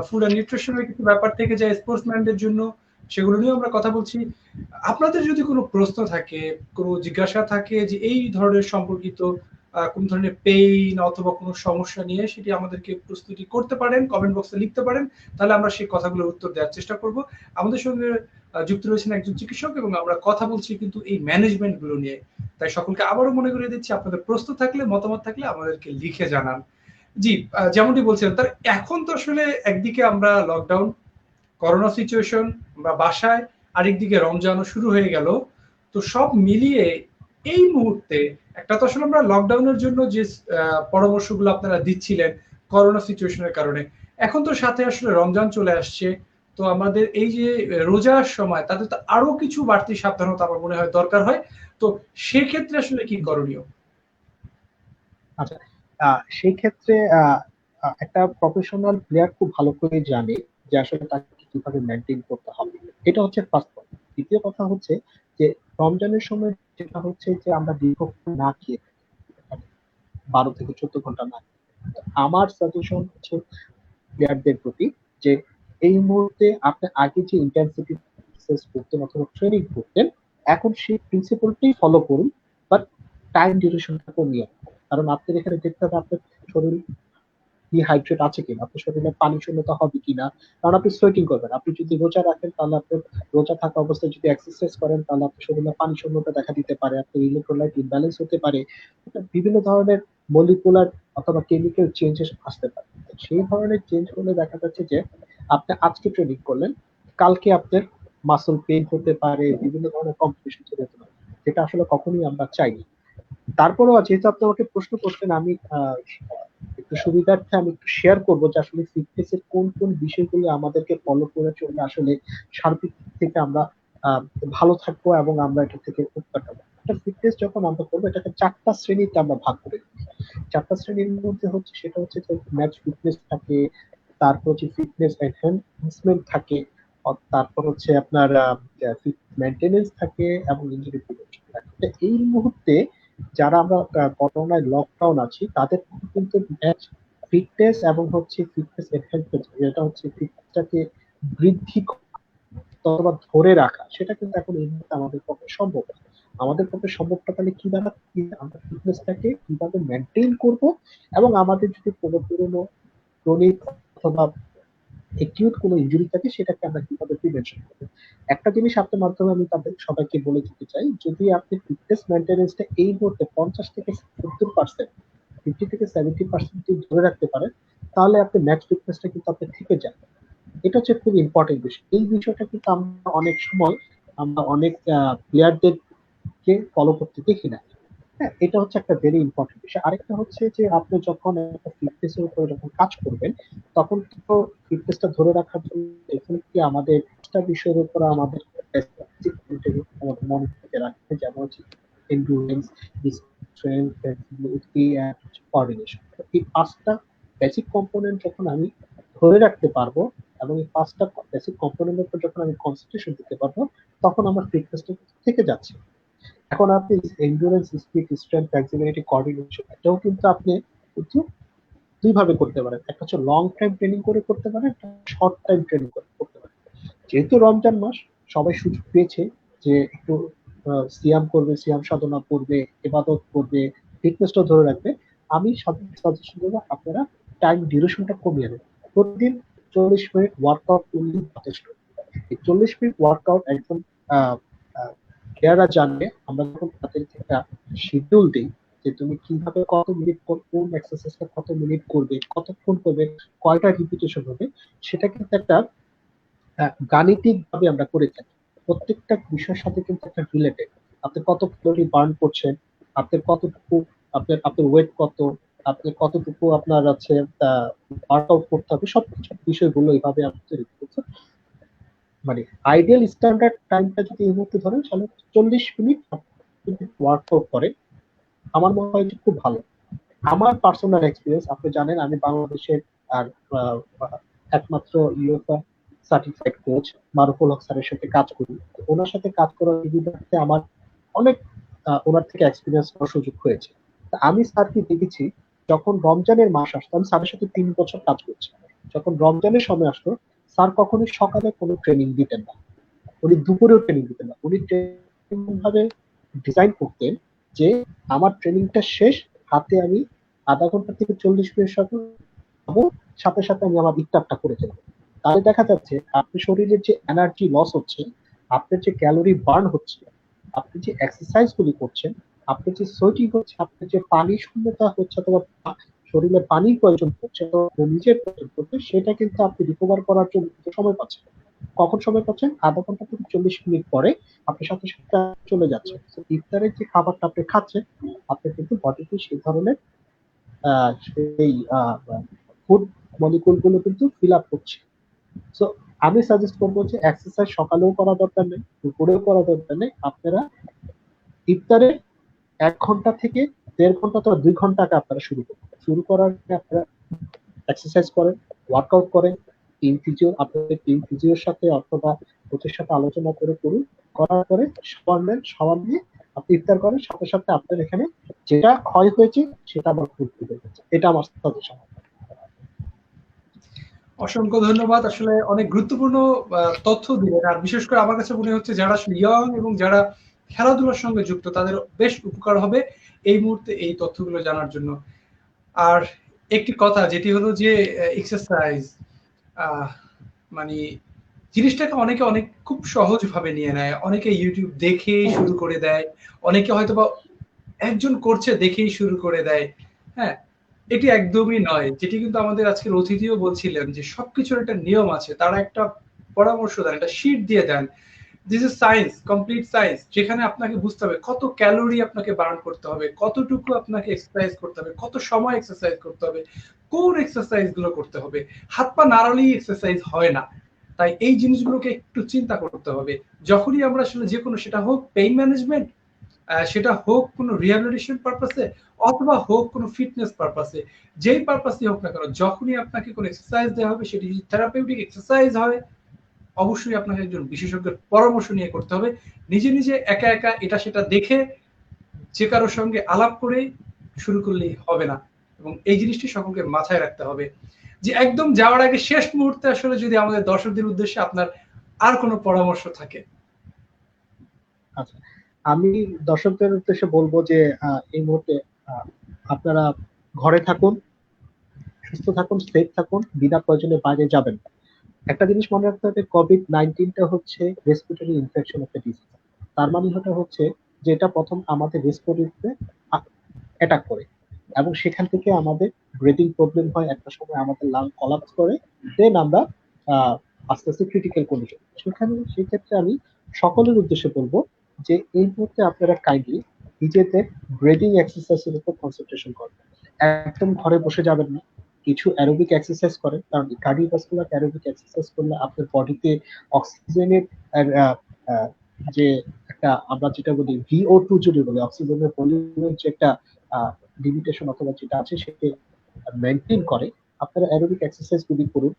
ফুড অ্যান্ড নিউট্রিশনের কিছু ব্যাপার থেকে যায় স্পোর্টসম্যানদের জন্য, সেগুলো নিয়েও আমরা কথা বলছি। আপনাদের যদি কোনো প্রশ্ন থাকে, কোনো জিজ্ঞাসা থাকে যে এই ধরনের সম্পর্কিত কোন ধরনের পেইন অথবা কোনো সমস্যা নিয়ে, সেটি আমাদেরকে প্রস্তুতি করতে পারেন, কমেন্ট বক্সে লিখতে পারেন। তাহলে আমরা সেই কথাগুলোর উত্তর দেওয়ার চেষ্টা করব। আমাদের সঙ্গে যুক্ত রয়েছেন একজন চিকিৎসক এবং আমরা কথা বলছি কিন্তু এই ম্যানেজমেন্ট গুলো নিয়ে। তাই সকলকে আবারও মনে করিয়ে দিচ্ছি, আপনাদের প্রশ্ন থাকলে, মতামত থাকলে আমাদেরকে লিখে জানান। জি, যেমনটি বলছিলাম, তার এখন তো আসলে একদিকে আমরা লকডাউন, করোনা সিচুয়েশন, আমরা বাসায়, আরেকদিকে রমজানও শুরু হয়ে গেল। তো সব মিলিয়ে এই মুহূর্তে একটা তো আসলে আমরা লকডাউনের জন্য যে পরামর্শগুলো আপনারা দিচ্ছিলেন করোনা সিচুয়েশনের কারণে, এখন তো সাথে আসলে রমজান চলে আসছে। তো আমাদের এই যে রোজার সময় তাতে তো আরো কিছু বাড়তি সাবধানতা আমার মনে হয় দরকার হয়। তো সেক্ষেত্রে আসলে কি করণীয়? আচ্ছা, সেই ক্ষেত্রে একটা প্রফেশনাল প্লেয়ার খুব ভালো করে জানে যে আসলে তাকে কিভাবে মেনটেন করতে হবে। এটা হচ্ছে ফার্স্ট পয়েন্ট। দ্বিতীয় কথা হচ্ছে যে রমজানের সময় যেটা হচ্ছে যে আমরা দীর্ঘক্ষণ না খেয়ে থাকি, 12 থেকে 14 ঘন্টা না খেয়ে। তো আমার সাজেশন হচ্ছে প্লেয়ারদের প্রতি যে এই মুহূর্তে আপনি আগে যে ইন্টেন্সিটি এক্সারসাইজ করতেন অথবা ট্রেনিং করতেন, এখন সেই প্রিন্সিপালটাই ফলো করুন, বাট টাইম ডিউরেশনটা কমিয়ে আনুন। কারণ আপনার এখানে দেখতে হবে আপনার শরীর ডিহাইড্রেট আছে কিনা, আপনার শরীরে পানি শূন্যতা হবে কিনা। কারণ আপনি সোয়েটিং করবেন, আপনি যদি রোজা রাখেন তাহলে আপনার রোজা থাকা অবস্থায় যদি এক্সারসাইজ করেন তাহলে আপনার শরীরে পানি শূন্যতা দেখা দিতে পারে, আপনার ইলেকট্রোলাইট ইমব্যালেন্স হতে পারে, বিভিন্ন ধরনের মলিকুলার অথবা কেমিক্যাল চেঞ্জেস আসতে পারে। সেই ধরনের চেঞ্জ হলে দেখা যাচ্ছে যে আপনি আজকে ট্রেনিং করলেন, কালকে আপনার মাসল পেইন হতে পারে, বিভিন্ন ধরনের কমপ্লিকেশন চলে যেতে পারে, যেটা আসলে কখনোই আমরা চাই না। তারপরেও যেহেতু আপনি আমাকে প্রশ্ন করছেন, আমি একটু সুবিধার্থে আমি একটু শেয়ার করবো যে আসলে ফিটনেস এর কোন কোন বিষয়গুলো আমাদেরকে ফলো করে চললে আসলে সার্বিক দিক থেকে আমরা ভালো থাকবো এবং আমরা এটা থেকে উপকার পাবো। একটা ফিটনেস যখন আমরা করবো, এটাকে 4টা শ্রেণীতে আমরা ভাগ করে দিই। 4টা শ্রেণীর মধ্যে হচ্ছে, সেটা হচ্ছে ম্যাচ ফিটনেস থাকে, তারপর হচ্ছে ফিটনেস এনহ্যান্সমেন্ট থাকে, তারপর হচ্ছে আপনার ফিট মেইনটেনেন্স থাকে এবং ইনজুরি প্রিভেনশন থাকে। তো এই মুহূর্তে যারা আমরা করোনায় লকডাউন আছি, তাদের কিন্তু ম্যাচ ফিটনেস এবং হচ্ছে ফিটনেস এনহ্যান্সমেন্ট, যেটা হচ্ছে ফিটনেসটাকে বৃদ্ধি অথবা ধরে রাখা, সেটা কিন্তু এখন এই মুহূর্তে আমাদের পক্ষে সম্ভব না। আমাদের পক্ষে সম্ভবটা তাহলে কি দ্বারা, আমরা ফিটনেসটাকে কিভাবে মেনটেন করব, এবং আমাদের যদি কোনো পুরোনো ক্রনিক অথবা একিউট কোনো ইনজুরি থাকে, সেটাকে আমরা কিভাবে প্রিভেনশন করবো। একটা জিনিস আপনার মাধ্যমে আমি তাদের সবাইকে বলে দিতে চাই, যদি আপনি ফিটনেস মেনটেনেন্সটা এই মুহূর্তে 50 থেকে 70%, 50 থেকে 70% ধরে রাখতে পারেন, তাহলে আপনি ম্যাচ ফিটনেসটা কিন্তু আপনি থেকে যান। এটা হচ্ছে খুব ইম্পর্টেন্ট বিষয়। এই বিষয়টা কিন্তু আমরা অনেক সময় আমরা অনেক প্লেয়ারদেরকে ফলো করতে দেখি না। হ্যাঁ, এটা হচ্ছে একটা ভেরি ইম্পর্টেন্ট বিষয়। আরেকটা হচ্ছে যে আপনি যখন একটা ফিটনেসের উপরে যখন কাজ করবেন, তখন কিন্তু ফিটনেসটা ধরে রাখার জন্য এখানে কি আমাদের একটা বিষয়ের উপর আমাদের আমাদের মনে থেকে রাখতে, যেমন হচ্ছে endurance, strength, flexibility and coordination. এই 5টা বেসিক কম্পোনেন্ট যখন আমি ধরে রাখতে পারবো, এবং এই 5টা বেসিক কম্পোনেন্টের উপর যখন আমি কনসেন্ট্রেশন দিতে পারবো, তখন আমার ফিটনেসটা থেকে যাচ্ছে। এখন আপনি endurance, speed, strength, flexibility, coordination, এটাও কিন্তু আপনি কিন্তু দুই ভাবে করতে পারেন। একটা হচ্ছে লং টাইম ট্রেনিং করে করতে পারেন, একটা শর্ট টাইম ট্রেনিং করে করতে পারেন। যেহেতু রমজান মাস, সবাই সুযোগ পেয়েছে যে একটু সিয়াম করবে, সিয়াম সাধনা করবে, ইবাদত করবে, ফিটনেসটা ধরে রাখবে। আমি সাজেশন দেবো আপনারা টাইম ডিউরেশনটা কমিয়ে নেন। প্রতিদিন 40 মিনিট ওয়ার্কআউট করলেই যথেষ্ট। এই 40 মিনিট ওয়ার্কআউট একজন প্লেয়াররা জানবে। আমরা যখন তাদেরকে একটা শিডিউল দিই যে তুমি কিভাবে কত মিনিট কোন এক্সারসাইজটা কত মিনিট করবে, কতক্ষণ করবে, কয়টা রিপিটেশন হবে, সেটা কিন্তু একটা গাণিতিক ভাবে আমরা করে থাকি। প্রত্যেকটা বিষয়ের সাথে কিন্তু একটা রিলেটেড। আপনি কত ক্যালোরি বার্ন করছেন, আপনার কতটুকু, আপনার আপনার ওয়েট কত, আপনি কতটুকু আপনার আছে ওয়ার্কআউট করতে হবে, সবকিছু বিষয়গুলো এইভাবে আপনি তৈরি করছেন। মানে আইডিয়াল স্ট্যান্ডার্ড টাইমটা যদি এই মুহূর্তে ধরেন, তাহলে 40 মিনিট যদি ওয়ার্কআউট করে, আমার মনে হয় যে খুব ভালো। আমার পার্সোনাল এক্সপিরিয়েন্স, আপনি জানেন আমি বাংলাদেশের আর একমাত্র ইউএফএ সার্টিফাইড কোচ মারুফুল হক স্যারের সাথে কাজ করি। ওনার সাথে কাজ করার সুবিধার্থে আমার অনেক ওনার থেকে এক্সপিরিয়েন্স করার সুযোগ হয়েছে। আমি স্যারকে দেখেছি, যখন রমজানের মাস আসতো, আমি স্যারের সাথে 3 বছর কাজ করছি, যখন রমজানের সময় আসতো, স্যার কখনোই সকালে কোনো ট্রেনিং দিতেন না, উনি দুপুরেও ট্রেনিং দিতেন না। উনি ট্রেনিং ভাবে ডিজাইন করতেন যে আমার ট্রেনিংটা শেষ, হাতে আমি আধা ঘন্টা থেকে 40 মিনিট সাথে সাথে আমি আমার ইফতারটা করে ফেলবো। তাহলে দেখা যাচ্ছে আপনার শরীরের যে এনার্জি লস হচ্ছে, আপনার যে ক্যালোরি বার্ন হচ্ছে, আপনি যে এক্সারসাইজ গুলি করছেন, আপনার যে সোয়েটিং হচ্ছে, আপনার যে পানি শূন্যতা হচ্ছে অথবা শরীরে পানির প্রয়োজন হচ্ছে, নিজের প্রয়োজন হচ্ছে, সেটা কিন্তু আপনি রিকভার করার জন্য সময় পাচ্ছেন। কখন সময় পাচ্ছেন? আধা ঘন্টা থেকে 40 মিনিট পরে আপনার সাথে সাথে চলে যাচ্ছে। ইফতারের যে খাবারটা আপনি খাচ্ছেন, আপনি কিন্তু বডিতে সেই ধরনের সেই ফুড মলিকুল গুলো কিন্তু ফিল আপ করছে। সো আমি সাজেস্ট করবো যে এক্সারসাইজ সকালেও করা দরকার নেই, দুপুরেও করা দরকার নেই। আপনারা ইফতারে 1 ঘন্টা থেকে 1.5 ঘন্টা অথবা 2 ঘন্টা আগে আপনারা শুরু করার আগে আপনারা এক্সারসাইজ করেন, ওয়ার্কআউট করেন, আপনাদের টিম ফিজিওর সাথে অথবা কোচের সাথে আলোচনা করে করুন। করার পরে শাওয়ার নিয়ে আপনি ইফতার করেন, সাথে সাথে আপনার এখানে যেটা ক্ষয় হয়েছে সেটা আবার পূর্তি হয়ে যাচ্ছে। এটা আমার সাজেশন। অসংখ্য ধন্যবাদ। আসলে অনেক গুরুত্বপূর্ণ তথ্য দিলেন। আর বিশেষ করে আমার কাছে মনে হচ্ছে যারা ইয়ং এবং যারা খেলাধুলার সঙ্গে যুক্ত, তাদের বেশ উপকার হবে এই মুহূর্তে এই তথ্যগুলো জানার জন্য। আর একটি কথা যেটি হলো যে এক্সারসাইজ, মানে জিনিসটাকে অনেকে অনেক খুব সহজ ভাবে নিয়ে নেয়। অনেকে ইউটিউব দেখে শুরু করে দেয়, অনেকে হয়তোবা একজন করছে দেখেই শুরু করে দেয়। হ্যাঁ, এটি একদমই নয়। যেটি কিন্তু আমাদের আজকের অতিথিও বলছিলেন যে সবকিছুর একটা নিয়ম আছে। তারা একটা পরামর্শ দেন, একটা শীট দিয়ে দেন। This is science, complete science, যেখানে আপনাকে বুঝতে হবে কত ক্যালোরি আপনাকে বার্ন করতে হবে, কতটুকু আপনাকে এক্সারসাইজ করতে হবে, কত সময় এক্সারসাইজ করতে হবে, কোন এক্সারসাইজ গুলো করতে হবে। হাত পা নাড়ালেই এক্সারসাইজ হয় না, তাই এই জিনিসগুলোকে একটু চিন্তা করতে হবে। যখনই আমরা আসলে যে কোনো, সেটা হোক পেইন ম্যানেজমেন্ট, সেটা হোক কোনো রিহ্যাবিলিটেশন পারপাসে, অথবা হোক কোনো ফিটনেস পারপাসে, যেই পারপাসই হোক না কেন, যখনই আপনাকে কোনো এক্সারসাইজ দেওয়া হবে, সেটি যদি থেরাপিউটিক এক্সারসাইজ হয়, অবশ্যই আপনাকে একজন বিশেষজ্ঞের পরামর্শ নিয়ে করতে হবে। নিজে নিজে একা একা এটা সেটা দেখে যে কারোর সঙ্গে আলাপ করে শুরু করলেই হবে না, এবং এই জিনিসটি সকলকে মাথায় রাখতে হবে যে একদম যাওয়ার আগে শেষ মুহূর্তে আসলে যদি আমাদের দর্শকদের উদ্দেশ্যে আপনার আর কোনো পরামর্শ থাকে। আচ্ছা, আমি দর্শকদের উদ্দেশ্যে বলবো যে এই মুহূর্তে আপনারা ঘরে থাকুন, সুস্থ থাকুন, সেফ থাকুন, বিনা প্রয়োজনে বাইরে যাবেন না। একটা জিনিস মনে রাখতে হবে, কোভিড-19টা হচ্ছে রেসপিরেটরি ইনফেকশন একটা ডিজিজ। তার মানে হচ্ছে যে এটা প্রথম আমাদের রেসপিরেটরিতে অ্যাটাক করে, এবং সেখান থেকে আমাদের ব্রিদিং প্রবলেম হয়, একটা সময় আমাদের লাং কলাপস করে, দেন আমরা আস্তে আস্তে ক্রিটিক্যাল কন্ডিশন। সেক্ষেত্রে আমি সকলের উদ্দেশ্যে বলবো যে এই মুহূর্তে আপনারা কাইন্ডলি নিজেদের ব্রিদিং এক্সারসাইজের উপর কনসেন্ট্রেশন করবেন। একদম ঘরে বসে যাবেন না, কিছু অ্যারোবিক এক্সারসাইজ করেন, কারণ কার্ডিওভাস্কুলার অ্যারোবিক এক্সারসাইজ করলে আপনার বডিতে অক্সিজেনের যে একটা, আমরা যেটা বলি VO2 যদি বলি, অক্সিজেনের ভলিউমের যে একটা লিমিটেশন অথবা যেটা আছে সেটা মেনটেন করে। আপনারা অ্যারোবিক এক্সারসাইজ গুলি করুন।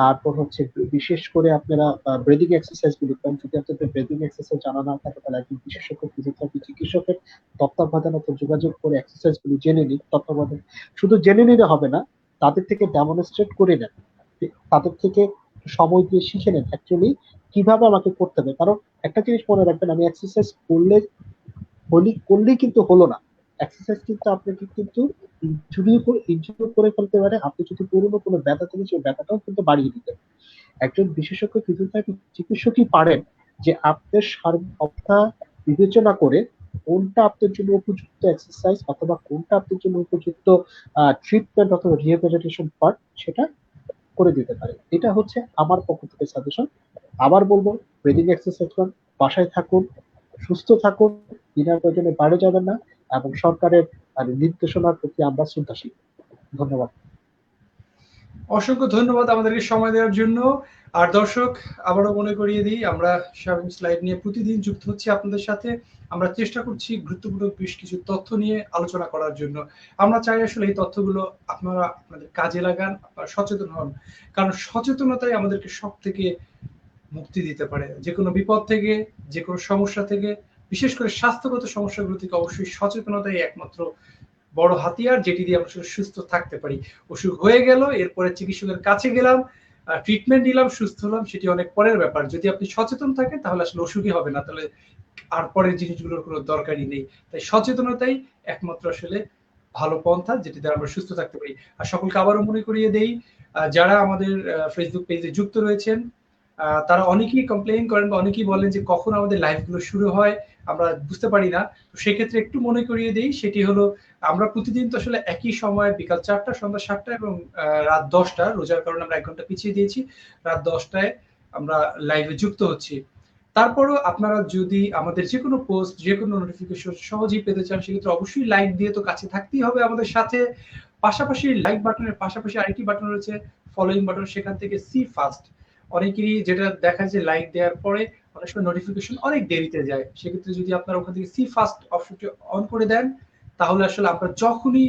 তারপর হচ্ছে বিশেষ করে আপনারা ব্রিদিং এক্সারসাইজ গুলি করেন। যদি আপনাদের ব্রিদিং এক্সারসাইজ জানা না থাকে, তাহলে একজন বিশেষজ্ঞ ফিজিওথেরাপি চিকিৎসকের তত্ত্বাবধানে যোগাযোগ করে এক্সারসাইজ গুলি জেনে নিন। তত্ত্বাবধান শুধু জেনে নিলে হবে না, তাদের থেকে ডেমনস্ট্রেট করে নেন, তাদের থেকে সময় দিয়ে শিখে নেন অ্যাকচুয়ালি কিভাবে আমাকে করতে হবে। কারণ একটা জিনিস মনে রাখবেন, আমি এক্সারসাইজ করলেই কিন্তু হলো না। এক্সারসাইজ কিন্তু আপনাকে কিন্তু ইনজুরি করে ফেলতে পারে। আপনি যদি পুরনো কোনো ব্যথা থেকে, সেই ব্যথাটাও কিন্তু বাড়িয়ে দিতে পারে। একজন বিশেষজ্ঞ ফিজিওথেরাপি চিকিৎসকই পারেন যে আপনার শারীরিক অবস্থা বিবেচনা করে কোনটা আপনার জন্য উপযুক্ত এক্সারসাইজ অথবা কোনটা আপনার জন্য উপযুক্ত ট্রিটমেন্ট অথবা রিহ্যাবিলিটেশন পার্ট, সেটা করে দিতে পারে। এটা হচ্ছে আমার পক্ষ থেকে সাজেশন। আবার বলবো, ব্রিদিং এক্সারসাইজ করুন, বাসায় থাকুন, সুস্থ থাকুন, বিনা প্রয়োজনে বাইরে যাবেন না, এবং সরকারের নির্দেশনার প্রতি আমরা শ্রদ্ধাশীল। ধন্যবাদ। অসংখ্য ধন্যবাদ আমাদেরকে সময় দেওয়ার জন্য। আর দর্শক, আবারও মনে করিয়ে দিই, আমরা শামীম স্লাইড নিয়ে প্রতিদিন যুক্ত হচ্ছি আপনাদের সাথে। আমরা চেষ্টা করছি গুরুত্বপূর্ণ বেশ কিছু তথ্য নিয়ে আলোচনা করার জন্য। আমরা চাই আসলে এই তথ্যগুলো আপনারা আপনাদের কাজে লাগান, আপনারা সচেতন হন, কারণ সচেতনতাই আমাদেরকে সব থেকে মুক্তি দিতে পারে, যে কোনো বিপদ থেকে, যে কোনো সমস্যা থেকে, বিশেষ করে স্বাস্থ্যগত সমস্যাগুলো থেকে অবশ্যই সচেতনতাই একমাত্র বড় হাতিয়ার, যেটি দিয়ে আমরা সুস্থ থাকতে পারি। অসুখ হয়ে গেল, এরপরে চিকিৎসকের কাছে গেলাম, ট্রিটমেন্ট নিলাম, সুস্থ হলাম, সেটি অনেক পরের ব্যাপার। যদি আপনি সচেতন থাকেন তাহলে আসলে অসুখই হবে না, তাহলে আর পরের জিনিসগুলোর কোনো দরকারই নেই। তাই সচেতনতাই একমাত্র আসলে ভালো পন্থা, যেটি দ্বারা আমরা সুস্থ থাকতে পারি। আর সকলকে আবারও মনে করিয়ে দেই, যারা আমাদের ফেসবুক পেজে যুক্ত রয়েছেন, তারা অনেকেই কমপ্লেইন করেন বা অনেকেই বলেন যে কখন আমাদের লাইভগুলো শুরু হয়, আমরা বুঝতে পারি না। তো সেক্ষেত্রে একটু মনে করিয়ে দেই, সেটি হলো আমরা প্রতিদিন তো আসলে একই সময় বিকাল 4টা, সন্ধ্যা 7টা এবং রাত 10টা, রোজার কারণে আমরা 1 ঘন্টা পিছিয়ে দিয়েছি, রাত 10টায় আমরা লাইভে যুক্ত হচ্ছি। তারপরও আপনারা যদি আমাদের যে কোনো পোস্ট, যে কোনো নোটিফিকেশন সহজেই পেতে চান, সেক্ষেত্রে অবশ্যই লাইক দিয়ে তো কাছে থাকতেই হবে আমাদের সাথে। পাশাপাশি লাইক বাটনের পাশাপাশি আরেকটি বাটন রয়েছে, ফলোইং বাটন, সেখান থেকে সি ফাস্ট। অনেকেরই যেটা দেখা যায়, লাইক দেওয়ার পরে অনেক সময় নোটিফিকেশন অনেক দেরিতে যায়। সেক্ষেত্রে যদি আপনারা ওখান থেকে সি ফাস্ট অপশনটি অন করে দেন, তাহলে আসলে আমরা যখনই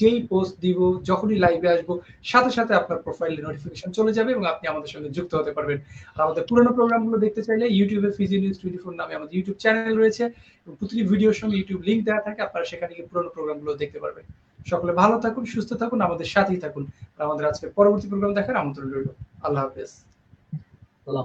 যেই পোস্ট দিব, যখনই লাইভে আসবো, সাথে সাথে আপনার প্রোফাইলে নোটিফিকেশন চলে যাবে এবং আপনি আমাদের সঙ্গে যুক্ত হতে পারবেন। আর আমাদের পুরোনো প্রোগ্রামগুলো দেখতে চাইলে ইউটিউবে ফিজি নিউজ 24 নামে আমাদের ইউটিউব চ্যানেল রয়েছে, এবং প্রতিটি ভিডিওর সঙ্গে ইউটিউব লিংক দেওয়া থাকে, আপনারা সেখানে গিয়ে পুরোনো প্রোগ্রামগুলো দেখতে পারবেন। সকলে ভালো থাকুন, সুস্থ থাকুন, আমাদের সাথেই থাকুন। আর আমাদের আজকে পরবর্তী প্রোগ্রাম দেখার আমন্ত্রণ রইল। আল্লাহ হাফেজ। আল্লাহ।